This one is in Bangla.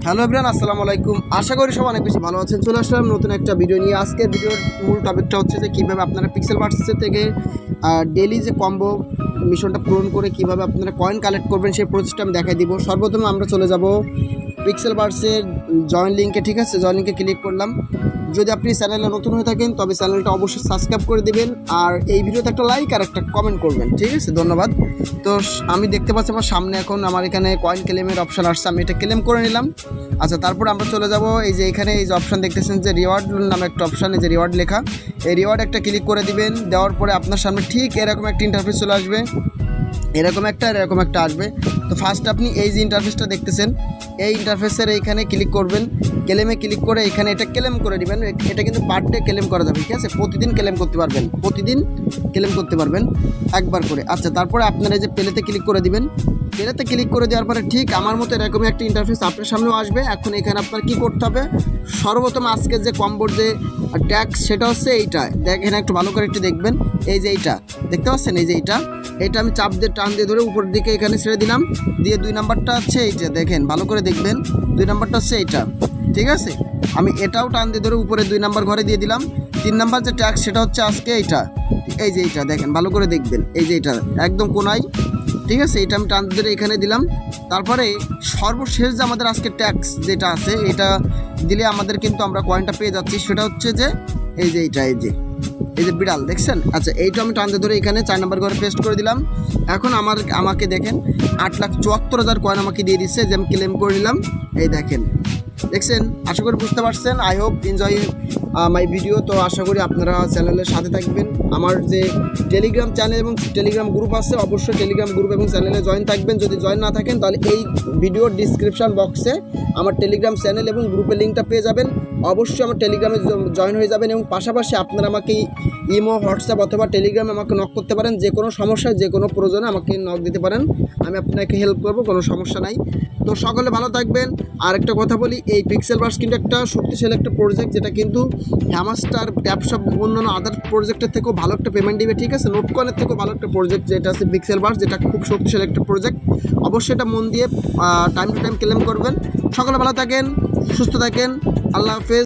হ্যালো এভরিওয়ান, আসসালামু আলাইকুম। আশা করি সবাই অনেক বেশি ভালো আছেন। চলে আসলাম নতুন একটা ভিডিও নিয়ে। আজকের ভিডিওর মূল টপিকটা হচ্ছে যে কীভাবে আপনারা পিক্সেলভার্সের থেকে ডেইলি যে কম্বো মিশনটা পূরণ করে কীভাবে আপনারা কয়েন কালেক্ট করবেন সেই প্রসেসটা আমি দেখাই দিব। সর্বপ্রথম আমরা চলে যাব পিক্সেলভার্সের জয়েন লিঙ্কে। ঠিক আছে, জয়েন লিঙ্কে ক্লিক করলাম। যদি আপনি চ্যানেলে নতুন হয়ে থাকেন তবে চ্যানেলটা অবশ্যই সাবস্ক্রাইব করে দেবেন, আর এই ভিডিওতে একটা লাইক আর একটা কমেন্ট করবেন। ঠিক আছে, ধন্যবাদ। তো আমি দেখতে পাচ্ছি আমার সামনে এখন আমার এখানে কয়েন ক্লেমের অপশান আসছে, আমি এটা ক্লেম করে নিলাম। আচ্ছা, তারপর আমরা চলে যাব এই যে এখানে এই যে অপশান দেখতেছেন যে রিওয়ার্ড নামে একটা অপশান, এই যে রিওয়ার্ড লেখা, এই রিওয়ার্ড একটা ক্লিক করে দিবেন। দেওয়ার পরে আপনার সামনে ঠিক এরকম একটা ইন্টারফেস চলে আসবে, এরকম একটা আসবে। তো ফার্স্ট আপনি এই যে ইন্টারফেসটা দেখতেছেন এই ইন্টারফেসের এইখানে ক্লিক করবেন, ক্লেমে ক্লিক করে এখানে এটা ক্লেম করে দিবেন। এটা কিন্তু পার ডে ক্লেম করা যাবে, ঠিক আছে, প্রতিদিন ক্লেম করতে পারবেন একবার করে। আচ্ছা, তারপরে আপনারা এই যে পেলেতে ক্লিক করে দিবেন। পেলেতে ক্লিক করে দেওয়ার পরে ঠিক আমার মতো এরকমই একটা ইন্টারফেস আপনার সামনেও আসবে। এখন এখানে আপনার কি করতে হবে, সর্বপ্রথম আজকের যে কম্বোর যে ট্যাক্স সেটা হচ্ছে এইটা। দেখেন, একটু ভালো করে একটু দেখবেন, এই যে এইটা দেখতে পাচ্ছেন, এই যে এইটা আমি চাপ দিয়ে টান দিয়ে ধরে উপরের দিকে এখানে ছেড়ে দিলাম। দিয়ে 2 নাম্বারটা হচ্ছে এইটা, দেখেন ভালো করে দেখবেন, 2 নাম্বারটা হচ্ছে এইটা। ঠিক আছে, আমি এটাও টান দিয়ে ধরে উপরে 2 নাম্বার ঘরে দিয়ে দিলাম। 3 নাম্বার যে ট্যাক্স সেটা হচ্ছে আজকে এইটা, এই যে এইটা দেখেন ভালো করে দেখবেন, এই যে এইটা একদম কোনায়। ঠিক আছে, এটা আমি টান দিয়ে ধরে এখানে দিলাম। তারপরে সর্বশেষ যে আমাদের আজকে ট্যাক্স যেটা আছে এটা দিলে আমাদের কিন্তু আমরা কয়েনটা পেয়ে যাচ্ছি, সেটা হচ্ছে যে এই যে এইটা, এই যে বিড়াল দেখছেন। আচ্ছা, এইটা আমি টানতে ধরে এখানে 4 নাম্বার ঘরে পেস্ট করে দিলাম। এখন আমাকে দেখেন 8,74,000 কয়েন আমাকে দিয়ে দিচ্ছে, যে আমি ক্লেম করে নিলাম। এই দেখেন, দেখছেন, আশা করি বুঝতে পারছেন। I hope enjoy my video. তো আশা করি আপনারা চ্যানেলের সাথে থাকবেন। আমার যে টেলিগ্রাম চ্যানেল এবং টেলিগ্রাম গ্রুপ আছে, অবশ্যই টেলিগ্রাম গ্রুপ এবং চ্যানেলে জয়েন থাকবেন। যদি জয়েন না থাকেন তাহলে এই ভিডিওর ডিসক্রিপশান বক্সে আমার টেলিগ্রাম চ্যানেল এবং গ্রুপের লিঙ্কটা পেয়ে যাবেন। অবশ্যই আমার টেলিগ্রামে জয়েন হয়ে যাবেন, এবং পাশাপাশি আপনারা আমাকে ইমো, হোয়াটসঅ্যাপ অথবা টেলিগ্রামে আমাকে নক করতে পারেন। যে কোনো সমস্যায় যে কোনো প্রয়োজনে আমাকে নক দিতে পারেন, আমি আপনাকে হেল্প করব, কোনো সমস্যা নাই। তো সকলে ভালো থাকবেন। আর একটা কথা বলি, এই পিক্সেলভার্স কিন্তু একটা শক্তিশালী একটা প্রজেক্ট, যেটা কিন্তু হ্যামাস্টার, ট্যাপশপ, অন্যান্য আদার প্রজেক্টের থেকেও ভালো একটা পেমেন্ট দিবে। ঠিক আছে, নোটকয়েনের থেকেও ভালো একটা প্রজেক্ট যেটা আছে পিক্সেলভার্স, যেটা খুব শক্তিশালী একটা প্রজেক্ট। অবশ্যই এটা মন দিয়ে টাইম টু টাইম ক্লেম করবেন। সকলে ভালো থাকেন, সুস্থ থাকেন, আল্লাহ হাফেজ।